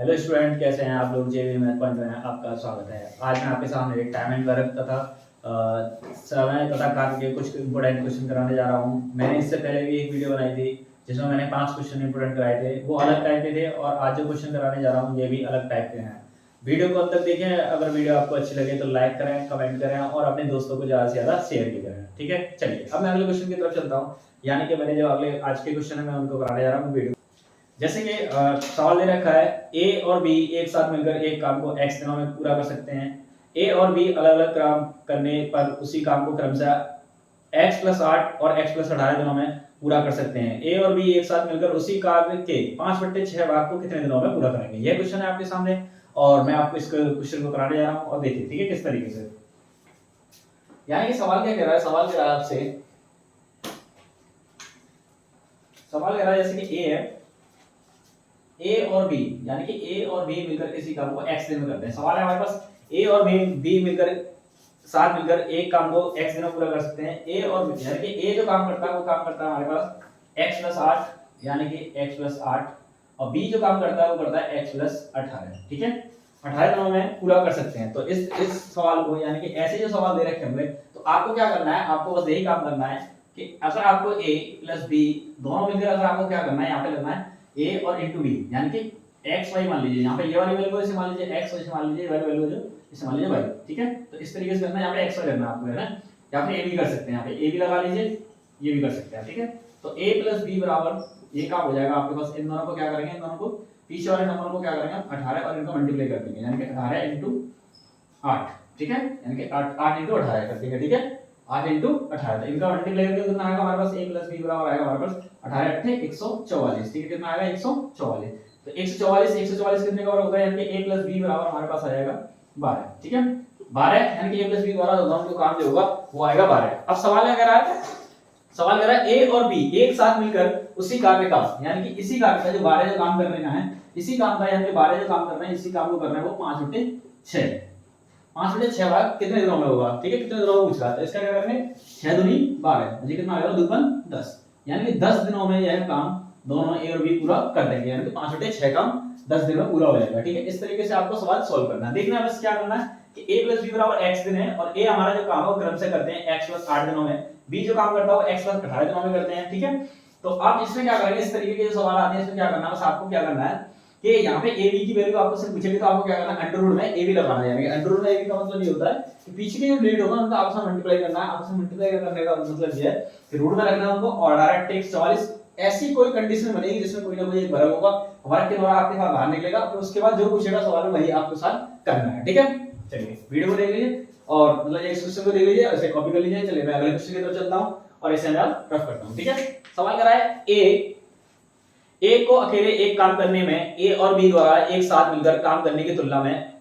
Hello student, कैसे हैं आप लोग। जेवी मैथ पॉइंट में आपका स्वागत है। आज मैं आपके सामने एक टाइम एंड वर्क तथा समय तथा कार्य के कुछ इंपोर्टेंट क्वेश्चन कराने जा रहा हूं। मैंने इससे पहले भी एक वीडियो बनाई थी जिसमें मैंने 5 क्वेश्चन इंपोर्टेंट कराए थे, वो अलग टाइप के थे, और आज जो क्वेश्चन कराने जा रहा हूँ ये भी अलग टाइप के हैं। वीडियो को अंत तक देखें। अगर वीडियो आपको अच्छी लगे तो लाइक करें, कमेंट करें और अपने दोस्तों को ज़्यादा से ज़्यादा शेयर भी करें। ठीक है, चलिए अब मैं अगले क्वेश्चन की तरफ चलता हूँ। यानी कि मैंने जो अगले आज के क्वेश्चन है मैं उनको कराने जा रहा हूँ वीडियो। जैसे कि सवाल दे रखा है, ए और बी एक साथ मिलकर एक काम को x दिनों में पूरा कर सकते हैं। ए और बी अलग अलग काम करने पर उसी काम को क्रमशः x + 8 और x + 18 दिनों में पूरा कर सकते हैं। ए और बी एक साथ मिलकर उसी कार्य के 5/6 भाग को कितने दिनों में पूरा करेंगे। यह क्वेश्चन है आपके सामने और मैं आपको इस क्वेश्चन को कराने जा रहा हूँ। और देखिए ठीक है किस तरीके से, यानी कि सवाल क्या कह रहा है। सवाल कह रहा है आपसे, सवाल कह रहा है जैसे कि ए है, ए और बी यानी कि ए और बी मिलकर किसी काम को x दिन में करते हैं। सवाल है हमारे पास, ए और बी मिलकर साथ मिलकर एक काम को x दिन में पूरा कर सकते हैं। ए और बी यानी कि ए जो काम करता है वो काम करता है हमारे पास x + 8 यानी कि x + 8, और बी जो काम करता है वो करता है x + 18। ठीक है, 18 दिनों में पूरा कर सकते हैं। तो इस सवाल को यानी कि ऐसे जो सवाल दे रखे होंगे तो आपको क्या करना है, आपको बस यही काम करना है कि अगर आपको a + b दोनों मिलकर अगर आपको क्या करना है, यहाँ पे करना है a और इंटू बी यानी कि x y मान लीजिए, यहाँ पे ये वाली वैल्यू को इसे मान लीजिए x, और इसे मान लीजिए y वैल्यू जो इसे मान लीजिए y। ठीक है, तो इस तरीके से करना है। यहाँ पे x y करना है आपको, है ना। या फिर a भी कर सकते हैं, यहाँ पे a भी लगा लीजिए, ये भी कर सकते हैं। ठीक है, तो a + b बराबर ये काम हो जाएगा आपके पास। इन दोनों को क्या करेंगे, इन दोनों को पीछे वाले नंबर को क्या करेंगे 18 और इनको मल्टीप्लाई कर देंगे, यानी कि 18 × 8। ठीक है, यानी कि 8 × 18 कर देंगे। ठीक है, 8 × 18, तो इनका मल्टीप्लाई करके कितना आएगा हमारे पास, a + b बराबर आएगा हमारे पास 18 × 8 144। ठीक है, कितना आएगा 144। तो 144 कितने का होगा, यानी कि a + b बराबर हमारे पास आ जाएगा 12। ठीक है, 12 यानी कि a + b द्वारा दोनों का काम जो होगा वो आएगा 12। अब सवाल क्या कह रहा है, सवाल कह रहा है a और b एक साथ मिलकर उसी कार्य का, यानी कि इसी कार्य का जो 12 जो काम करने का है, इसी काम का यानी कि 12 जो काम करना है इसी काम को करना है वो 5/6। 5/6 भाग कितने दिनों में होगा। ठीक है, कितने दिनों में पूछ रहा है, तो इसका क्या करेंगे 6 दूनी 12, ये कितना आएगा 2 × 10, यानी कि 10 दिनों में यह काम दोनों ए और बी पूरा कर देंगे, यानी कि 5/6 काम 10 दिन में पूरा हो जाएगा। ठीक है, इस तरीके से आपको सवाल सॉल्व करना है। देखना है बस क्या करना है कि a + b बराबर x दिन है, और a हमारा जो काम है वो क्रम से करते हैं x + 8 दिनों में, b जो काम करता है वो x + 18 दिनों में करते हैं। ठीक है, तो आप इसमें क्या करेंगे, इस तरीके के जो सवाल आते हैं इसमें क्या करना है, बस आपको क्या करना है कि यहाँ पे a b की वैल्यू आपको सिर्फ पूछेगी तो आपको क्या करना है, अंडर रूट में a b लगाना है। यानी अंडर रूट में a b का मतलब ये होता है कि पीछे के जो डिजिट होगा उनको आपस में मल्टीप्लाई करना है। आपस में मल्टीप्लाई करने का मतलब ये है कि रूट में रखना है उनको, और 18 × 44 ऐसी कोई कंडीशन बनेगी जिसमें कोई ना कोई एक वर्ग होगा, वर्ग के द्वारा आपके पास बाहर निकलेगा, फिर उसके बाद जो पूछेगा सवाल में वही आपके साथ करना है। ठीक है, चलिए वीडियो को देख लीजिए और मतलब इस क्वेश्चन को देख लीजिए और इसे कॉपी कर लीजिए। चलिए मैं अगले क्वेश्चन की तरफ चलता हूं और इसे मैं रफ करता हूं। ठीक है, सवाल कर रहा है ए को अकेले एक काम करने में ए और बी द्वारा एक साथ मिलकर काम करने की तुलना में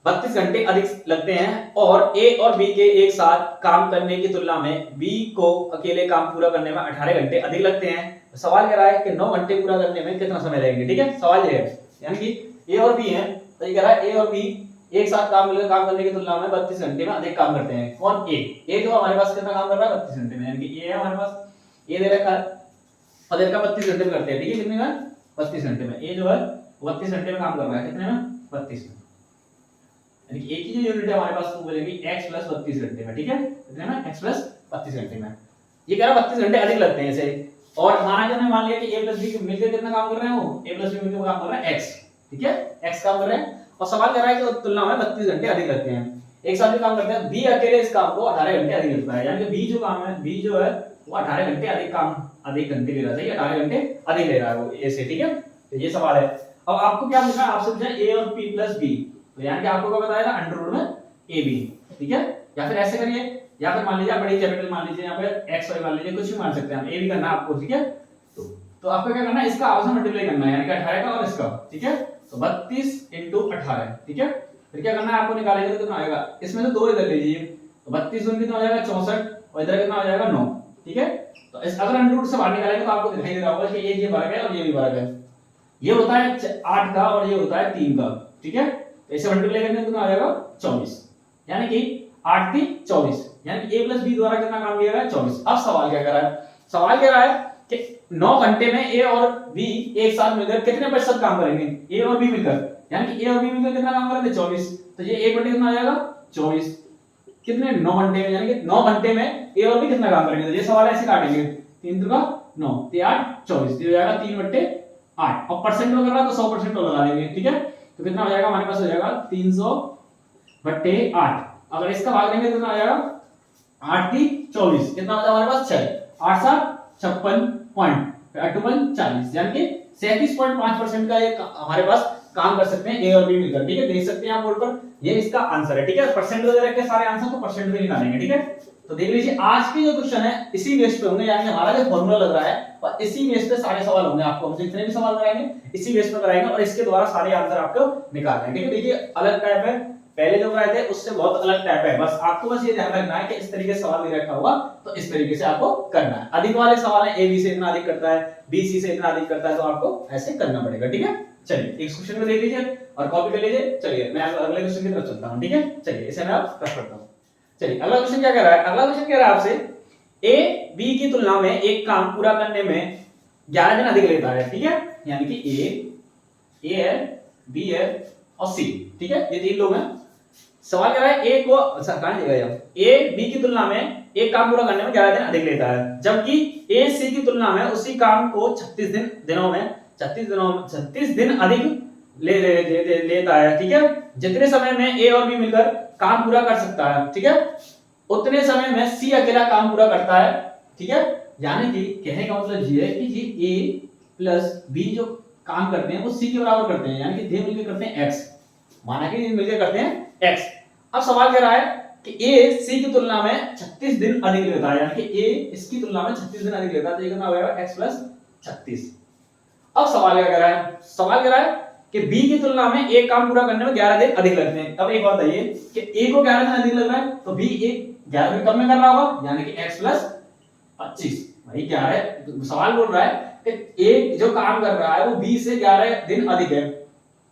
32 घंटे अधिक लगते हैं, और ए और बी के एक साथ काम करने की तुलना में बी को अकेले काम पूरा करने में 18 घंटे अधिक लगते हैं। सवाल कह रहा है कि 9 घंटे पूरा करने में कितना समय लगेगा। ठीक है, सवाल ये है, यानी कि ए और बी है, तो ये कह रहा है ए और बी एक साथ काम मिलकर काम करने की तुलना में 32 घंटे में अधिक काम करते हैं। कौन, ए जो हमारे पास कितना काम कर रहा है 32 घंटे में, यानी कि ए है हमारे पास, ए दे रखा है और इसका 32 घंटे में करते हैं। ठीक है, कितने में 32 घंटे में, ए जो है 32 घंटे में काम कर रहा है, कितने में 32 में, यानी कि एक ही जो यूनिट है हमारे पास वो बोलेगी x + 32 घंटे में। ठीक है, कितने में x + 32 घंटे में। ये कह रहा है 32 घंटे अधिक लगते हैं इसे, और माना जाए मान लिया कि a + b मिलकर कितना काम कर रहे हैं, वो a + b मिलकर काम कर रहा है x। ठीक है, x काम कर रहे हैं और सवाल कर रहा है कि तुलना में 32 घंटे अधिक लगते हैं। एक साथ भी काम करते हैं, b अकेले इस काम को 18 घंटे अधिक लगता है, यानी कि b जो काम है, b जो है वो 18 घंटे अधिक घंटे ले रहा है। 18 घंटे अधिक ले रहा है वो ए से। ठीक है, तो ये सवाल है। अब आपको क्या पूछना है, आपसे पूछा है a और p + b, तो यानी कि आपको क्या बताएगा अंडर रूट में ab। ठीक है, या फिर ऐसे करिए, या फिर मान लीजिए आप बड़ी कैपिटल मान लीजिए, यहाँ पे x y मान लीजिए, कुछ भी मान सकते हैं आप, a भी करना है आपको। ठीक है, तो आपको क्या करना है, इसका आपस में मल्टीप्लाई करना है, यानी कि 18 का और इसका। ठीक है, तो 32 × 18। ठीक है, फिर क्या करना है आपको, निकालेंगे तो कितना आएगा, इसमें से 2 इधर लीजिए, तो 32 दूनी कितना हो जाएगा 64, और इधर कितना हो जाएगा 9। ठीक है, तो इस अगर अंडर रूट से बाहर निकालेंगे तो आपको दिखाई दे रहा होगा कि ये वर्ग है और ये भी वर्ग है, ये होता है 8 का और ये होता है 3 का। ठीक है, तो इसे मल्टीप्लाई करने कितना आ जाएगा 24, यानी कि 8 × 24, यानी कि a + b द्वारा कितना काम किया गया 24। अब सवाल क्या कर रहा है, सवाल कह रहा है कि 9 घंटे में ए और बी एक साथ मिलकर कितने प्रतिशत काम करेंगे? ए और बी मिलकर, यानी कि ए और बी मिलकर कितना काम करेंगे? 24। तो ये 1 बटे कितना आ जाएगा? 24। कितने? 9 घंटे में, यानी कि 9 घंटे में ए और बी कितना काम करेंगे? तो ये सवाल ऐसे काटेंगे, 3 दूना 9, 3 8 24, तो हो जाएगा 3 बटे 8। और परसेंट में कर रहा है तो 100% लगा देंगे, ठीक है। तो कितना हो जाएगा हमारे पास? हो जाएगा 300 बटे 8। अगर इसका भाग देंगे तो कितना आ जाएगा? 8 की 24, कितना होता है हमारे पास? 6, 8 7 56 पॉइंट 40, यानी कि 37.5% का ये हमारे पास काम कर सकते हैं ए और बी मिलकर, ठीक है। देख सकते हैं आप बोर्ड पर, ये इसका आंसर है, ठीक है। परसेंट वगैरह के सारे आंसर तो परसेंट में निकालेंगे, ठीक है। तो देख लीजिए आज के जो क्वेश्चन है इसी बेस पे होंगे, यानी हमारा जो फॉर्मूला लग रहा है और इसी बेस पे सारे सवाल होंगे। आपको हम जितने भी सवाल कराएंगे इसी बेस पे कराएंगे और इसके द्वारा सारे आंसर आपको निकालने हैं, ठीक है। देखिए अलग टाइप है, पहले जो कराए थे उससे बहुत अलग टाइप है। बस आपको बस ये ध्यान रखना है कि इस तरीके से सवाल दे रखा होगा तो इस तरीके से आपको करना है। अधिक वाले सवाल है ए बी से इतना अधिक करता है, बी सी से इतना अधिक करता है, तो आपको ऐसे करना पड़ेगा, ठीक है। चलिए इस क्वेश्चन को देख लीजिए और कॉपी कर लीजिए। चलिए मैं अगले क्वेश्चन की तरफ चलता हूं, ठीक है। चलिए इसे मैं अब रख करता हूं। चलिए अगला क्वेश्चन क्या कह रहा है? अगला क्वेश्चन कह रहा है आपसे ए बी की तुलना में एक काम पूरा करने में 11 दिन अधिक लेता है, ठीक है। यानी कि ए है, बी है और सी, ठीक है। ये 3 लोग हैं। सवाल कह रहा है ए को, अच्छा कहां जगह है? ए बी की तुलना में एक काम पूरा करने में 11 दिन अधिक लेता है, जबकि ए सी की तुलना में उसी काम को 36 दिन अधिक लेता है, ठीक है। जितने समय में ए और बी मिलकर काम पूरा कर सकता है, ठीक है, उतने समय में सी अकेला काम पूरा करता है, ठीक है। यानी कि कहने का मतलब ये है कि जी ए प्लस बी जो काम करते हैं वो सी के बराबर करते हैं, यानी कि ये मिलकर करते हैं एक्स, माना कि ये मिलकर करते हैं एक्स। अब सवाल कह रहा है कि ए सी की तुलना में 36 दिन अधिक लेता है, यानी कि ए इसकी तुलना में 36 दिन अधिक लेता है, तो ये कितना हो जाएगा? x plus 36। अब सवाल क्या कह रहा है? सवाल कह रहा है कि b की तुलना में एक काम पूरा करने में 11 दिन अधिक लगते हैं। अब एक बात बताइए कि a को 11 दिन अधिक लग रहा है तो b एक 11 दिन कम में कर रहा होगा, यानी कि x प्लस 25। भाई 11 सवाल बोल रहा है कि a जो काम कर रहा है वो b से 11 दिन अधिक है,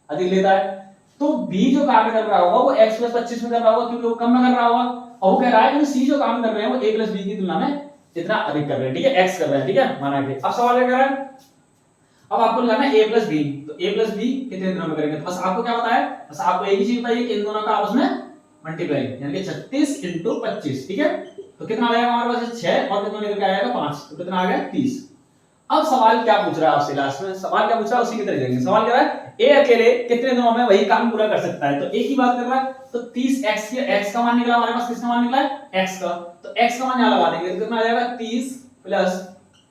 अधिक लेता है, तो b जो काम कर रहा होगा वो x प्लस 25 में कर रहा होगा क्योंकि वो कम में कर रहा होगा। और वो कह रहा है कि c जो काम कर रहे हैं वो a प्लस b की तुलना में इतना अधिक कर रहे हैं, ठीक है, x कर रहे हैं, ठीक है, माना के। अब सवाल क्या कर रहा है? अब आपको लगाना है a प्लस b, तो a प्लस b कितने दिनों में करेंगे? तो बस आपको क्या बताया? बस आपको एक ही चीज बताइए कि इन दोनों का आपस में मल्टीप्लाई, यानी कि 36 × 25, ठीक है। तो कितना आ जाएगा हमारे पास? 6 और कितना निकल के आएगा? 5, तो कितना आ गया? 30। अब सवाल क्या पूछ रहा है आपसे? लास्ट में सवाल क्या पूछ रहा है उसी की तरह जाएंगे। सवाल कह रहा है ए अकेले कितने दिनों में वही काम पूरा कर सकता है, तो एक ही बात कर रहा है, तो 30x के x का मान निकला हमारे पास, किसका मान निकला है? x का, तो x का मान यहां लगा देंगे तो कितना आ जाएगा? 30 प्लस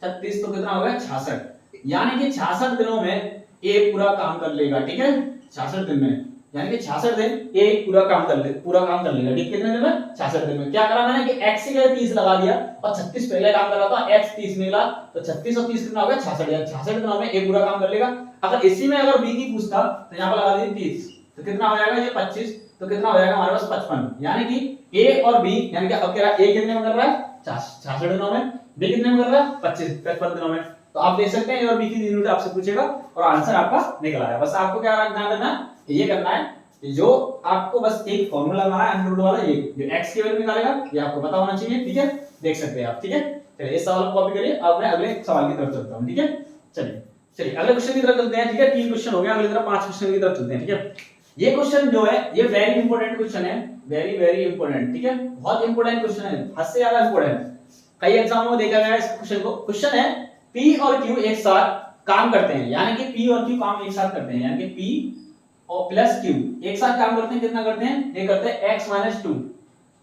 36, तो कितना हो गया? 66, यानी कि 66 दिनों में ए पूरा काम कर लेगा, ठीक है। 66 दिन में, यानी कि 66 दिन ए पूरा काम कर लेगा, ठीक। कितने दिन में? 66 दिन में। क्या करा मैंने कि x की जगह 30 लगा दिया और 36 पहले काम कर रहा था, x 30 निकला, तो 36 और 30 कितना हो गया? 66, यानी 66 दिनों में ए पूरा काम कर लेगा। अगर इसी में अगर b की पूछता तो यहां पर लगा दीजिए 30, तो कितना हो जाएगा? ये 25, तो कितना हो जाएगा हमारे पास? 55, यानी कि a और b, यानी कि अब कह रहा है a कितने में कर रहा है? 66 दिनों में, b कितने में कर रहा है? 55 दिनों में। तो आप देख सकते हैं a और b की यूनिट आपसे पूछेगा और आंसर आपका निकल आया। बस आपको क्या ध्यान रखना है, ये करना है कि जो आपको बस एक फार्मूला लगाना है अंडर रूट वाला, ये जो x की वैल्यू निकालेगा ये आपको पता होना चाहिए, ठीक है। देख सकते हैं आप, ठीक है। चलिए इस सवाल को कॉपी करिए। अब मैं अगले सवाल की तरफ चलता हूं, ठीक है। चलिए अगले क्वेश्चन की तरफ चलते हैं, ठीक है। 3 क्वेश्चन हो गए, अगली तरफ 5 क्वेश्चन की तरफ चलते हैं, ठीक है। ये क्वेश्चन जो है ये वेरी इंपॉर्टेंट क्वेश्चन है, वेरी इंपॉर्टेंट, ठीक है। बहुत इंपॉर्टेंट क्वेश्चन है, हद से ज्यादा इंपॉर्टेंट। कई एग्जामों में देखा गया है इस क्वेश्चन को। क्वेश्चन है p और q एक साथ काम करते हैं, यानी कि p और q काम एक साथ करते हैं, यानी कि p और प्लस q एक साथ काम करते हैं। कितना करते हैं? ये करते हैं x 2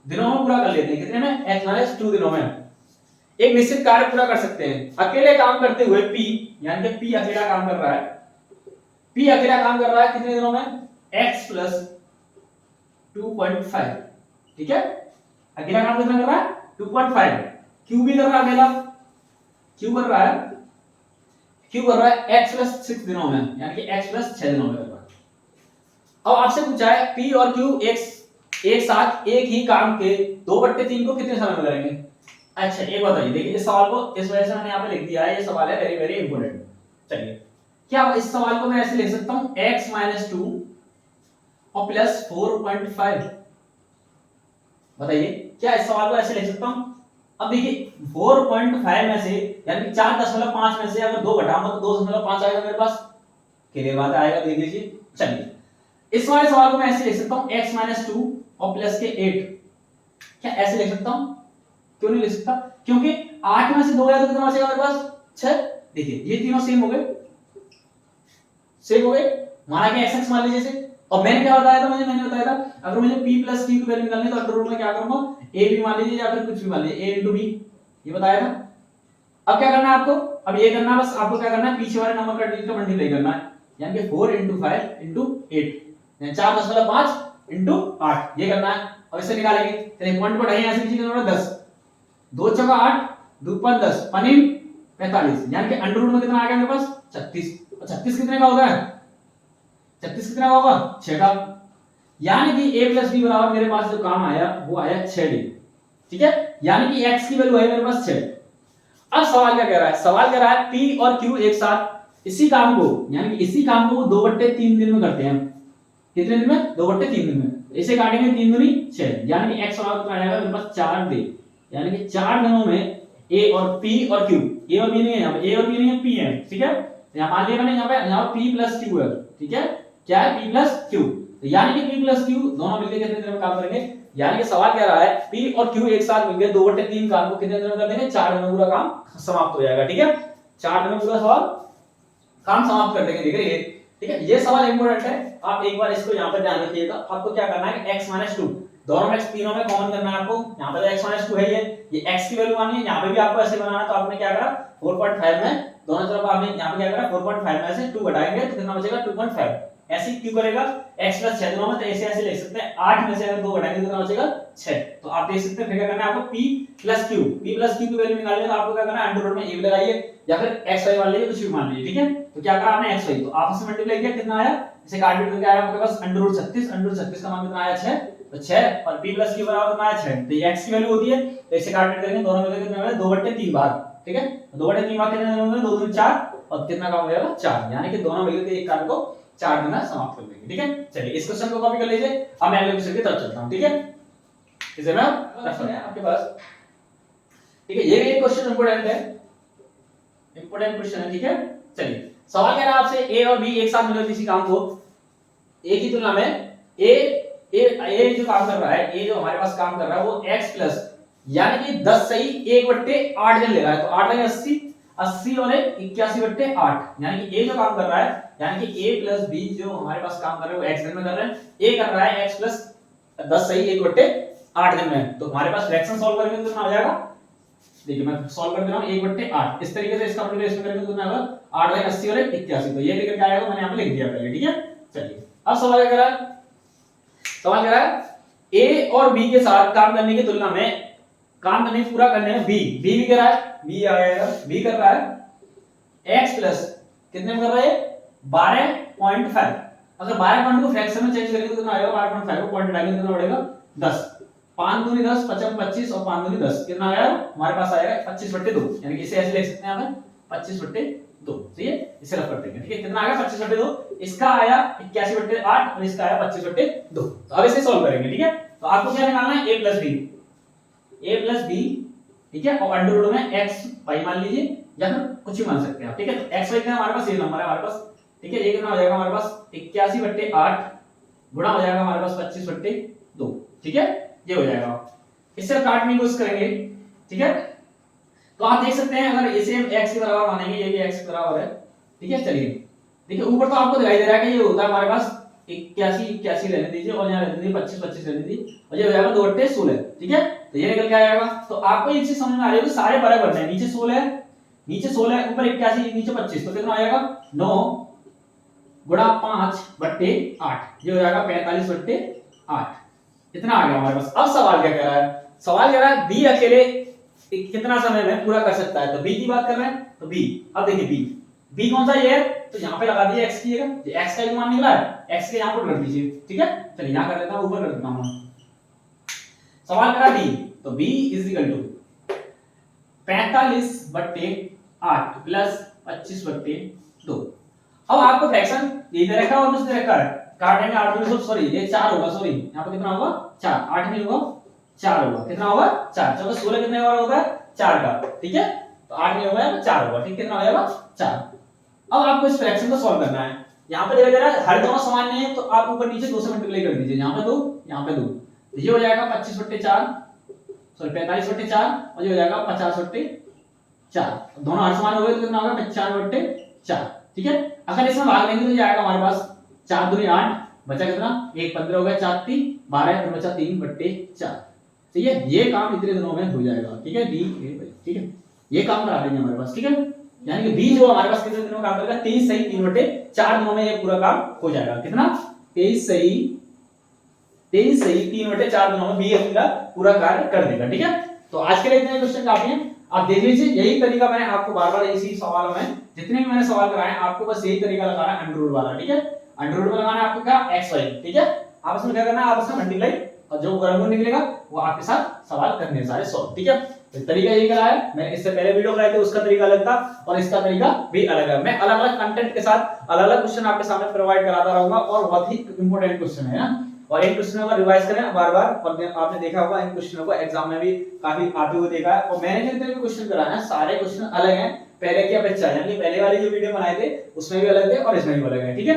दिनों में पूरा कर लेते हैं। कितने में? x 2 दिनों में एक निश्चित कार्य पूरा कर सकते हैं। अकेले काम करते हुए p, यानी कि p अकेला काम कर रहा है, p अकेला काम कर रहा है कितने दिनों में? x प्लस 2.5, ठीक है। अकेला काम कितना कर रहा है? 2.5। q भी कर रहा है अकेला, q कर रहा है x प्लस 6 दिनों में, यानी कि x प्लस 6 दिनों में कर रहा है। अब आपसे पूछा है p और q एक साथ एक ही काम के 2/3 को कितने समय में करेंगे? अच्छा एक बताइए, देखिए इस सवाल को इस वजह से मैंने यहाँ पे लिख दिया है, ये सवाल है वेरी इंपॉर्टेंट। चलिए क्या इस सवाल को मैं ऐसे लिख सकता हूँ x 2 और प्लस 4.5, बताइए क्या इस सवाल को ऐसे लिख सकता हूँ? अब देखिए 4.5 में से यानी कि 4.5 में से अगर 2 घटाऊंगा तो 2.5 आएगा मेरे पास। क्लियर बात आएगा, देख लीजिए। चलिए इस वाले सवाल को मैं ऐसे लिख सकता हूं x - 2 और प्लस के 8। क्या ऐसे लिख सकता हूं? क्यों नहीं लिख सकता? क्योंकि 8 में से 2 गया तो कितना बचेगा मेरे पास? 6। देखिए ये तीनों सेम हो गए, सेम हो गए। माना कि x मान लीजिए इसे, और मैंने क्या बताया था, मैंने बताया था अगर मुझे p + q की वैल्यू निकालनी है तो अंडर रूट में क्या करूंगा, a b मान लीजिए या फिर कुछ भी मान लीजिए a * b, ये बताया था। अब क्या करना है आपको? अब ये करना है, बस आपको क्या करना है, पीछे वाले नंबर का डिजिट का मल्टीप्लाई करना है, यानी कि 4 * 5 * 8, यानी 4.5 * 8 ये करना है। अब इसे निकालेंगे, चलिए पॉइंट को ढाई ऐसे नीचे करना, 10 2 * 8 2 * 5 10 पनीम 45, यानी कि अंडर रूट में कितना आ गया मेरे पास? 36। और 36 कितने का होगा? 36 कितना का होगा? 6 का। यानी कि a + b बराबर मेरे पास जो काम आया वो आया 6d। ठीक है, यानी कि x की वैल्यू है मेरे पास 6। अब सवाल क्या कह रहा है? सवाल कह रहा है p और q एक साथ इसी काम को, यानी कि इसी काम को 2/3 दिन में करते हैं। कितने दिन में? 2/3 दिन में। इसे काटेंगे 3 दूनी 6, यानी कि x बराबर कितना आएगा मेरे पास? 4d, यानी कि 4 दिनों में a और p और q, a और b नहीं है यहाँ पे, a और b नहीं है, p है। ठीक है, यहाँ मान लिया मैंने, यहाँ p + q है। ठीक है, क्या है? p + q, तो यानी कि p + q दोनों मिलकर कितने दिन में काम करेंगे? यानी कि सवाल कह रहा है p और q एक साथ मिलकर 2/3 काम को कितने दिन में कर देंगे? 4 दिन में पूरा काम समाप्त हो जाएगा। ठीक है, 4 दिन में पूरा सवाल काम समाप्त कर देंगे। देखिए ठीक है, ये सवाल इंपॉर्टेंट है, आप एक बार इसको यहाँ पर ध्यान रखिएगा। आपको क्या करना है, x - 2 दोनों में तीनों में कॉमन करना है आपको। यहाँ पर x - 2 है, ये x की वैल्यू मानिए, यहाँ पे भी आपको ऐसे बनाना है। तो आपने क्या करा, 4.5 में दोनों तरफ आपने यहाँ पे क्या करा, 4.5 में से 2 घटाएंगे तो कितना बचेगा? 2.5। ऐसे क्यों करेगा? x + 6 दोनों में, तो ऐसे लिख सकते हैं। 8 में से अगर 2 घटाएंगे तो कितना बचेगा? 6। तो आप देख सकते हैं। फिर क्या करना है आपको, p + q, की वैल्यू निकालनी है तो आपको क्या करना है, अंडर रूट में a लगाइए या फिर xy मान लीजिए, कुछ भी मान लीजिए। ठीक है, तो क्या करा आपने xy, तो आपस में मल्टीप्लाई किया, कितना आया? इसे काट पीट करके आया आपके पास अंडर रूट 36, अंडर रूट 36 का मान कितना आया? 6। तो 6 और p + q बराबर कितना आया? 6। तो ये x की वैल्यू होती है, तो इसे काट पीट करेंगे, दोनों मिलकर कितना आया? 2/3 भाग। ठीक है, 2/3 भाग कितने दिन में? 2 दूनी 4, और कितना काम हो जाएगा? 4, यानी कि दोनों मिलकर एक कार्य को 4 दिन में समाप्त कर देंगे। ठीक है, चलिए इस क्वेश्चन को कॉपी कर लीजिए। अब मैं अगले क्वेश्चन की तरफ चलता हूं। ठीक है, इसे मैं क्वेश्चन है आपके पास। ठीक है, ये भी एक क्वेश्चन इंपॉर्टेंट है, इंपॉर्टेंट क्वेश्चन है। ठीक है, चलिए सवाल कह रहा है आपसे a और b एक साथ मिलकर किसी काम को, a की तुलना में a जो काम कर रहा है, a जो हमारे पास काम कर रहा है वो x प्लस, यानी कि 10 सही 1/8 दिन ले रहा है। तो 8 लगे 80, 80 और 81/8, यानी कि a जो काम कर रहा है, यानी कि a प्लस b जो हमारे पास काम कर रहे हैं वो x दिन में कर रहे हैं, a कर रहा है x प्लस 10 सही 1/8 दिन में। तो हमारे पास फ्रैक्शन सॉल्व करेंगे तो कितना हो जाएगा? देखिए मैं सॉल्व कर दे रहा हूं, 1/8 इस तरीके से इसका मल्टीप्लिकेशन करेंगे तो कितना होगा? 8 × 80 और 81। तो ये लेकर के आएगा, मैंने यहां पे लिख दिया पहले। ठीक है, चलिए अब सवाल क्या कह रहा है? सवाल कह रहा है a और b के साथ काम करने की तुलना में, काम करने पूरा करने में b भी कर रहा है, b आएगा, b कर रहा है x प्लस कितने में कर रहा है? 12.5। अगर 12 पॉइंट को फ्रैक्शन में चेंज करेंगे तो कितना आएगा? 12.5 को पॉइंट डालेंगे तो कितना बढ़ेगा? 10। 5 दूनी 10, 55 25 और 5 दूनी 10, कितना आया हमारे पास? आएगा 25/2, यानी कि इसे ऐसे लिख सकते हैं हम 25/2। सही है, इसे रफ कर देंगे। ठीक है, कितना आएगा? 25/2। इसका आया 81/8 और इसका आया 25/2। तो अब इसे सॉल्व करेंगे। ठीक है, तो आपको क्या निकालना है? a plus b। ठीक है, और अंडर रूट में x y मान लीजिए या फिर कुछ भी मान सकते हैं आप। ठीक है, तो x y का हमारे पास ये नंबर है हमारे पास। ठीक है, ये कितना हो जाएगा हमारे पास? 81/8 गुणा हो जाएगा हमारे पास 25/2। ठीक है, ये हो जाएगा। इससे काटने की कोशिश करेंगे। ठीक है, तो आप देख सकते हैं अगर इसे हम x के बराबर मानेंगे, ये भी x के बराबर है। ठीक है, चलिए देखिए ऊपर तो आपको दिखाई दे रहा है कि ये होता है हमारे पास 81 रहने दीजिए, और यहाँ रहने दीजिए 25 रहने दीजिए, और ये हो जाएगा 2/16। ठीक है, तो ये निकल के आएगा। तो आपको एक चीज समझ में आ रही है कि सारे बराबर हैं, नीचे 16 है, ऊपर 81, नीचे 25, तो कितना आएगा? 9 गुणा 5/8, ये हो जाएगा 45/8। इतना आ गया हमारे पास। अब सवाल क्या कह रहा है? सवाल कह रहा है b अकेले कितना समय में पूरा कर सकता है। तो b की बात कर रहे हैं, तो b, अब देखिए b कौन सा? ये है, तो यहाँ पे लगा दीजिए x की जगह, ये x का मान निकला है, x के यहाँ पर रख दीजिए। ठीक है, चलिए यहाँ कर देता हूँ, ऊपर कर देता हूँ। सवाल करा b, तो b = 45/8 प्लस 25/2। अब आपको फ्रैक्शन ये दे रखा है और कुछ दे रखा है, काटेंगे 8 में, सॉरी ये 4 होगा, सॉरी यहाँ पे कितना होगा? 4, 8 नहीं होगा, 4 होगा। कितना होगा 4, चौका 16 कितने बार होता है 4 का, ठीक है। तो 8 नहीं होगा 4 होगा, ठीक। कितना हो जाएगा 4। अब आपको इस फ्रैक्शन को सॉल्व करना है। यहाँ पे देखा जा रहा है हर दोनों समान नहीं है, तो आप ऊपर नीचे 2 से मल्टीप्लाई कर दीजिए। यहाँ पे 2, यहाँ पे 2, तो ये हो जाएगा 25/4, सॉरी 45/4, और ये हो जाएगा 50/4। दोनों हर समान हो गए तो कितना होगा 95/4, ठीक है। अगर इसमें भाग लेंगे तो ये आएगा हमारे पास 4 दूनी 8, बचा कितना 1 15 हो गया, 4 3 12, फिर बचा 3/4। तो ये काम इतने दिनों में हो जाएगा, ठीक है। डी ठीक है, ये काम करा देंगे हमारे पास, ठीक है। यानी कि बी जो हमारे पास कितने दिनों में काम करेगा 23 सही 3/4 दिनों में ये पूरा काम हो जाएगा। कितना 23 सही 3/4 दिनों में बी अपना पूरा कार्य कर देगा, ठीक है। तो आज के लिए इतने क्वेश्चन काफी हैं। आप देख लीजिए, यही तरीका मैंने आपको बार-बार इसी सवालों में जितने भी मैंने सवाल कराए आपको बस यही तरीका लगाना है, अंडर रूट वाला, ठीक है। अंडर रूट में लगाना है आपको क्या x y, ठीक है। आपस में क्या करना है, आपस में मल्टीप्लाई, और जो वर्गमूल निकलेगा वो आपके साथ सवाल करने सारे सॉल्व, ठीक है। तो तरीका यही करा है। मैं इससे पहले वीडियो बनाए थे उसका तरीका अलग था और इसका तरीका भी अलग है। मैं अलग-अलग कंटेंट के साथ अलग-अलग क्वेश्चन आपके सामने प्रोवाइड कराता रहूंगा और बहुत ही इंपॉर्टेंट क्वेश्चन है ना। और इन क्वेश्चनों का रिवाइज करें बार-बार, और आपने देखा होगा इन क्वेश्चनों को एग्जाम में भी काफी आते हुए देखा है। और मैंने जितने भी क्वेश्चन कराए हैं सारे क्वेश्चन अलग हैं पहले की अपेक्षा, यानी पहले वाले जो वीडियो बनाए थे उसमें भी अलग थे और इसमें भी अलग है, ठीक है।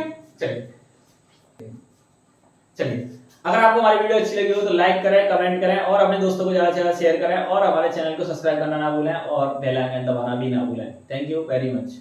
चलिए अगर आपको हमारी वीडियो अच्छी लगी हो तो लाइक करें, कमेंट करें और अपने दोस्तों को ज्यादा से ज्यादा शेयर करें और हमारे चैनल को सब्सक्राइब करना ना भूलें और बेल आइकन दबाना भी ना भूलें। Thank you very much.